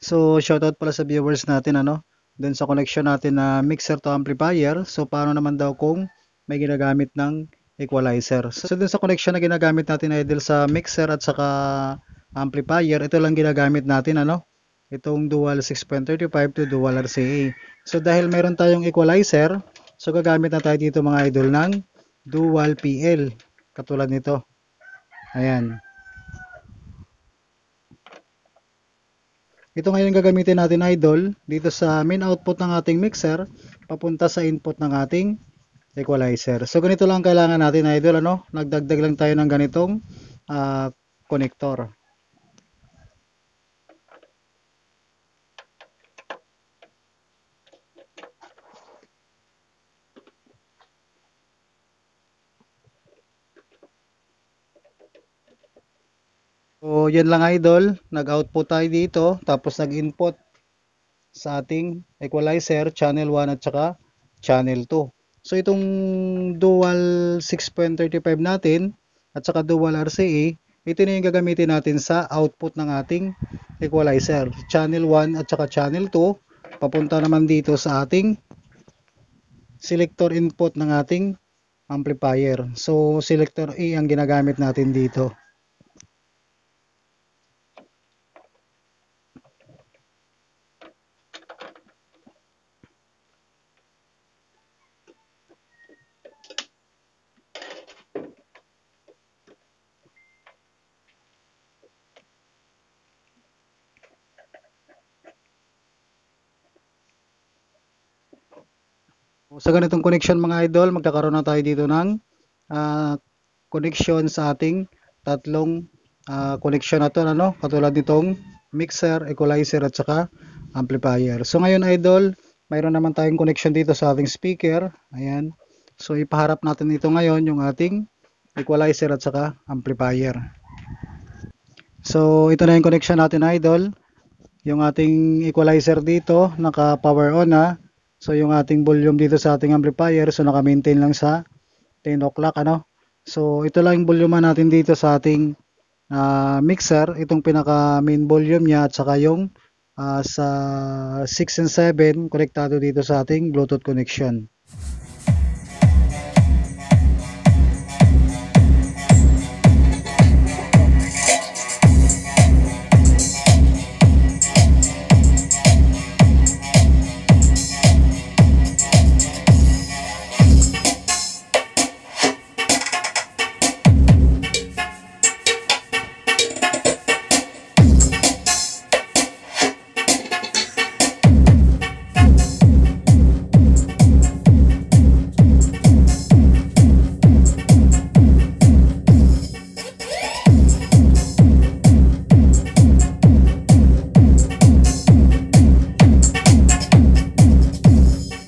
So, shoutout pala sa viewers natin, dun sa connection natin na mixer to amplifier. So, paano naman daw kung may ginagamit ng equalizer? So, dun sa connection na ginagamit natin idol sa mixer at saka amplifier, ito lang ginagamit natin, itong dual 6.35 to dual RCA. So, dahil meron tayong equalizer, so gagamit na tayo dito mga idol ng dual PL. Katulad nito. Ayan. Ito ngayon gagamitin natin idol dito sa main output ng ating mixer papunta sa input ng ating equalizer. So ganito lang kailangan natin idol, nagdagdag lang tayo ng ganitong connector. So yan lang idol, nag-output tayo dito tapos nag-input sa ating equalizer channel 1 at saka channel 2. So itong dual 6.35 natin at saka dual RCA, ito na yung gagamitin natin sa output ng ating equalizer. Channel 1 at saka channel 2, papunta naman dito sa ating selector input ng ating amplifier. So selector A ang ginagamit natin dito. Sa ganitong connection mga idol, magkakaroon na tayo dito ng connection sa ating tatlong connection na to, katulad nitong mixer, equalizer at saka amplifier. So ngayon idol, mayroon naman tayong connection dito sa ating speaker. Ayan. So ipaharap natin ito ngayon yung ating equalizer at saka amplifier. So ito na yung connection natin idol. Yung ating equalizer dito, naka power on na. So yung ating volume dito sa ating amplifier, so naka-maintain lang sa 10 o'clock, So ito lang yung volume natin dito sa ating mixer, itong pinaka main volume niya at saka yung sa 6 and 7 konektado dito sa ating Bluetooth connection.